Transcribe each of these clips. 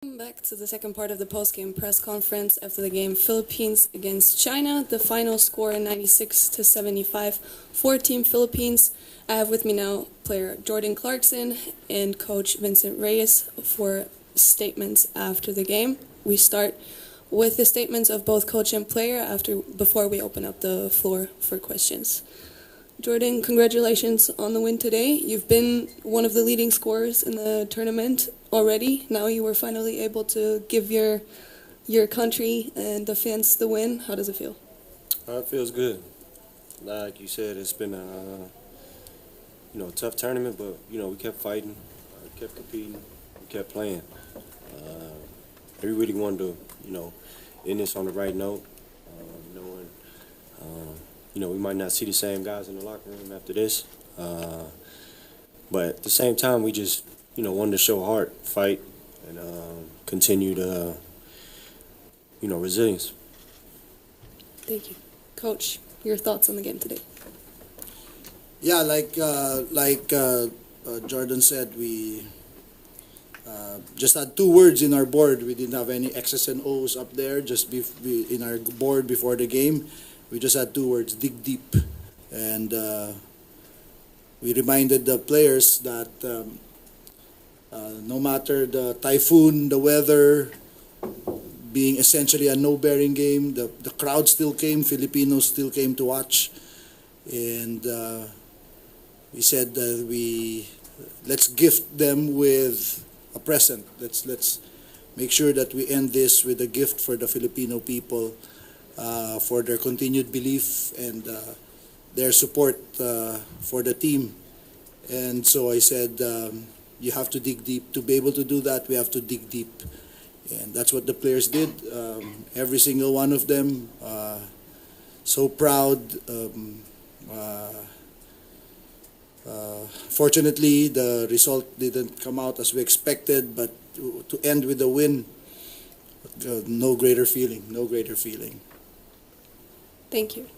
Welcome back to the second part of the post-game press conference after the game Philippines against China. The final score 96-75 for Team Philippines. I have with me now player Jordan Clarkson and coach Vincent Reyes for statements after the game. We start with the statements of both coach and player before we open up the floor for questions. Jordan, congratulations on the win today. You've been one of the leading scorers in the tournament already. Now you were finally able to give your country and the fans the win. How does it feel? It feels good. Like you said, it's been a tough tournament, but we kept fighting, kept competing, we kept playing. We really wanted to end this on the right note, knowing we might not see the same guys in the locker room after this, but at the same time we just wanted to show heart, fight, and continue to resilience. Thank you. Coach, your thoughts on the game today? Yeah, like Jordan said, we just had two words in our board. We didn't have any X's and O's up there. Just in our board before the game, we just had two words: dig deep. And we reminded the players that no matter the typhoon, the weather, being essentially a no-bearing game, the crowd still came. Filipinos still came to watch, and we said that let's gift them with a present. Let's make sure that we end this with a gift for the Filipino people, for their continued belief and their support for the team. And so I said, you have to dig deep. To be able to do that, we have to dig deep. And that's what the players did. Every single one of them. So proud. Fortunately, the result didn't come out as we expected, but to end with a win, no greater feeling, no greater feeling. Thank you.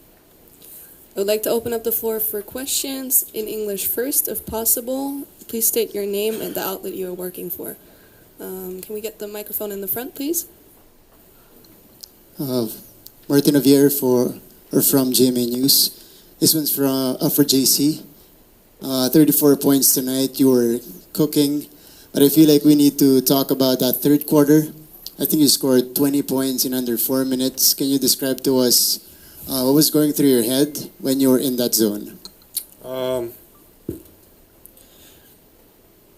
I would like to open up the floor for questions in English first, if possible. Please state your name and the outlet you are working for. Can we get the microphone in the front, please? Martin Javier from GMA News. This one's for JC. 34 points tonight. You were cooking, but I feel like we need to talk about that third quarter. I think you scored 20 points in under 4 minutes. Can you describe to us what was going through your head when you were in that zone?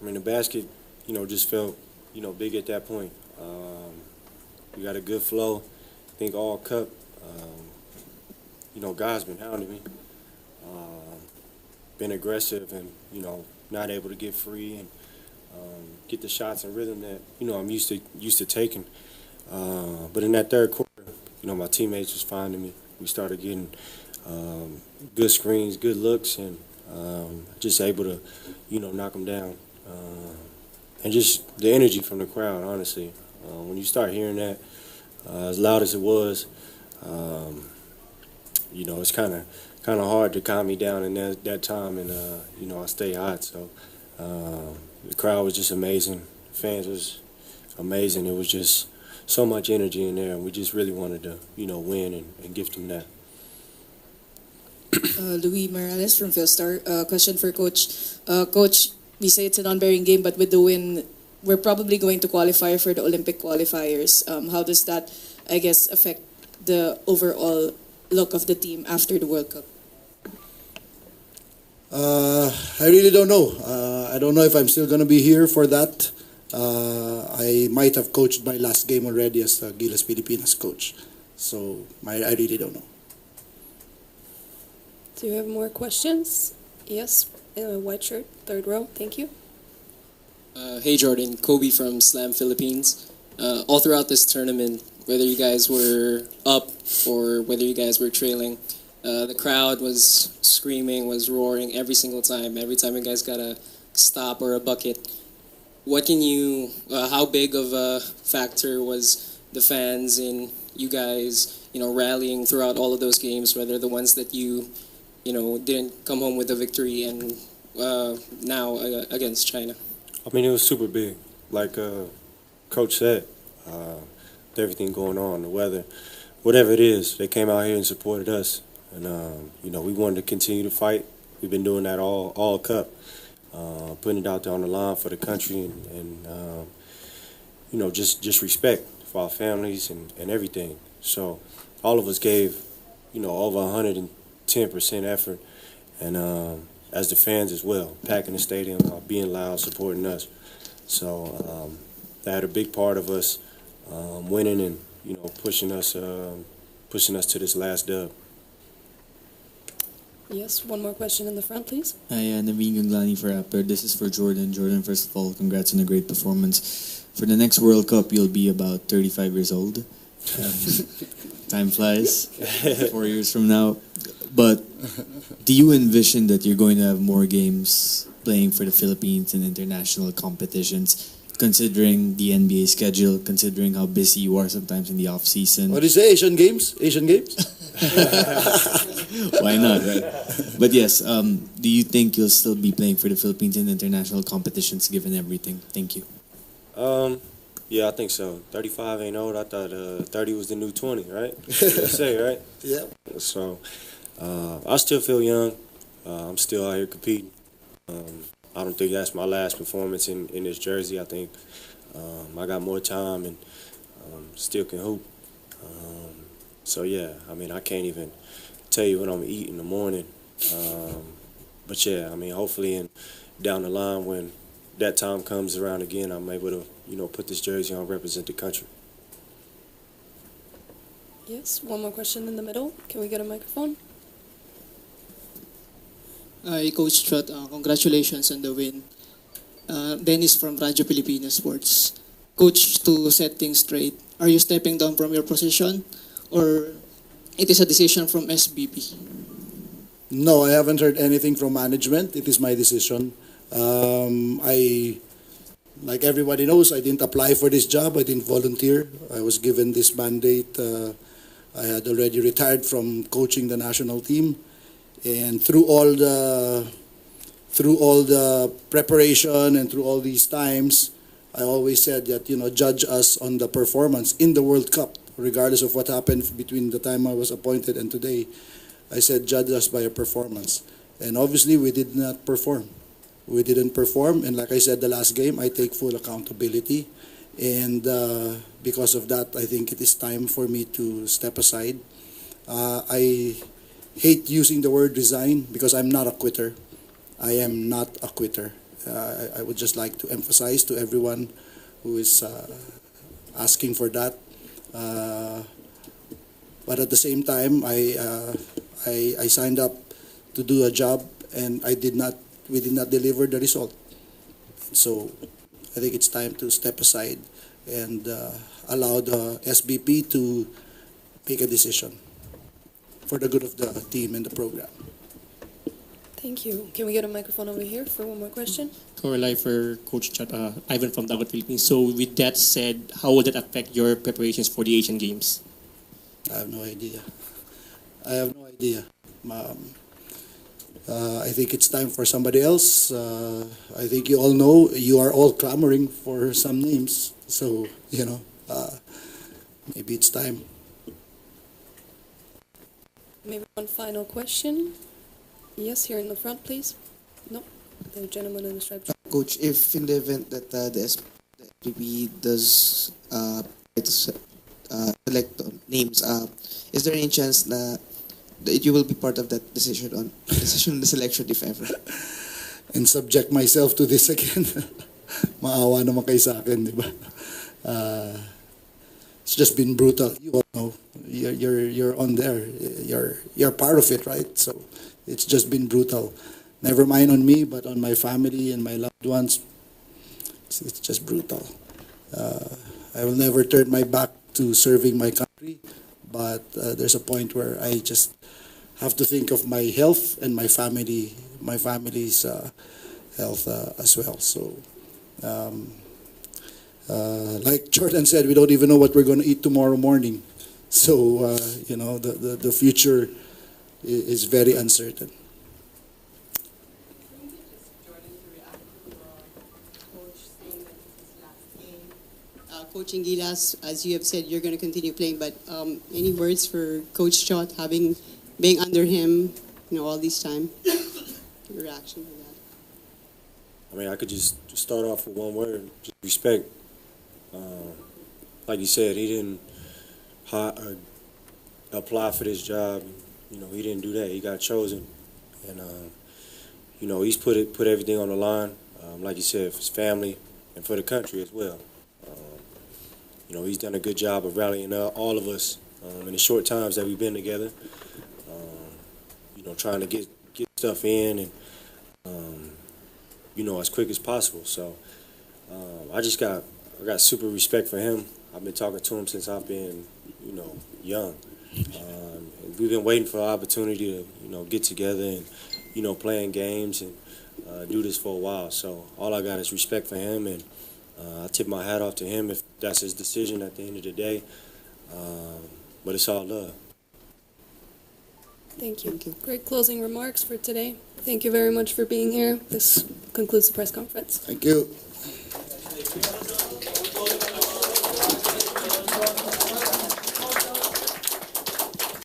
The basket, just felt, big at that point. We got a good flow. I think all cup, guys been hounding me. Been aggressive and, not able to get free and get the shots and rhythm that, I'm used to taking. But in that third quarter, my teammates was finding me. We started getting good screens, good looks, and just able to, knock them down. And just the energy from the crowd, honestly. When you start hearing that, as loud as it was, it's kind of hard to calm me down in that time, and I stay hot. So the crowd was just amazing. The fans was amazing. It was just so much energy in there, and we just really wanted to, win and gift them that. Louis Morales from Philstar. Question for Coach. Coach, we say it's a non-bearing game, but with the win, we're probably going to qualify for the Olympic qualifiers. How does that, I guess, affect the overall look of the team after the World Cup? I really don't know. I don't know if I'm still going to be here for that. I might have coached my last game already as the GILAS Pilipinas coach. So I really don't know. Do you have more questions? Yes, white shirt, third row. Thank you. Hey Jordan, Kobe from Slam Philippines. All throughout this tournament, whether you guys were up or whether you guys were trailing, the crowd was screaming, was roaring every single time. Every time you guys got a stop or a bucket. How big of a factor was the fans in you guys, rallying throughout all of those games, whether the ones that you didn't come home with a victory and now against China? It was super big. Like Coach said, with everything going on, the weather, whatever it is, they came out here and supported us. And, we wanted to continue to fight. We've been doing that all cup, putting it out there on the line for the country and just respect for our families and everything. So all of us gave, over 110% effort, and as the fans as well, packing the stadium, being loud, supporting us. So that had a big part of us winning and pushing us to this last dub. Yes, one more question in the front, please. Hi, Naveen Ganglani for Raptor. This is for Jordan. Jordan, first of all, congrats on a great performance. For the next World Cup, you'll be about 35 years old. Time flies, 4 years from now. But do you envision that you're going to have more games playing for the Philippines in international competitions, considering the NBA schedule, considering how busy you are sometimes in the off-season? What do you say, Asian Games? Asian Games? Why not, right? But yes, do you think you'll still be playing for the Philippines in international competitions given everything? Thank you. Yeah, I think so. 35 ain't old. I thought 30 was the new 20, right? That's what they say, right? Yeah. So I still feel young. I'm still out here competing. I don't think that's my last performance in this jersey. I think I got more time and still can hoop. So, yeah, I can't even tell you what I'm going to eat in the morning. But, yeah, hopefully down the line when that time comes around again, I'm able to, put this jersey on, represent the country. Yes, one more question in the middle. Can we get a microphone? Hi, Coach Chot. Congratulations on the win. Dennis from Radyo Pilipinas Sports. Coach, to set things straight, are you stepping down from your position or it is a decision from SBP? No, I haven't heard anything from management. It is my decision. Like everybody knows, I didn't apply for this job. I didn't volunteer. I was given this mandate. I had already retired from coaching the national team. And through all the preparation and through all these times, I always said that, judge us on the performance in the World Cup, regardless of what happened between the time I was appointed and today. I said, judge us by a performance. And obviously, we did not perform. We didn't perform, and like I said the last game, I take full accountability. And because of that, I think it is time for me to step aside. I hate using the word resign because I'm not a quitter. I am not a quitter. I would just like to emphasize to everyone who is asking for that. But at the same time, I signed up to do a job, and we did not deliver the result. So I think it's time to step aside and allow the SBP to make a decision for the good of the team and the program. Thank you. Can we get a microphone over here for one more question? Live for Coach Chot, Ivan from Dagat Philippines. So with that said, how would that affect your preparations for the Asian Games? I have no idea. I think it's time for somebody else. I think you all know, you are all clamoring for some names. So, maybe it's time. Maybe one final question. Yes, here in the front, please. No, the gentleman in the striped shirt. Coach, if in the event that the SPP does select names, is there any chance that you will be part of that decision on the selection, if ever? And subject myself to this again. Maawa naman kayo sa akin, di ba? It's just been brutal. You all know, you're on there. You're part of it, right? So it's just been brutal. Never mind on me, but on my family and my loved ones. It's just brutal. I will never turn my back to serving my country, but there's a point where I just have to think of my health and my family's health as well. So, like Jordan said, we don't even know what we're going to eat tomorrow morning. So, the future is very uncertain. coaching GILAS. As you have said, you're going to continue playing. But any words for Coach Chot, being under him, all this time? Your reaction to that? I mean, I could just start off with one word: just respect. Like you said, he didn't apply for this job. He didn't do that. He got chosen, and he's put everything on the line. Like you said, for his family and for the country as well. He's done a good job of rallying all of us in the short times that we've been together. Trying to get stuff in and as quick as possible. So I got super respect for him. I've been talking to him since I've been young. And we've been waiting for an opportunity to get together and playing games and do this for a while. So all I got is respect for him, and I tip my hat off to him if that's his decision at the end of the day. But it's all love. Thank you. Great closing remarks for today. Thank you very much for being here. This concludes the press conference. Thank you.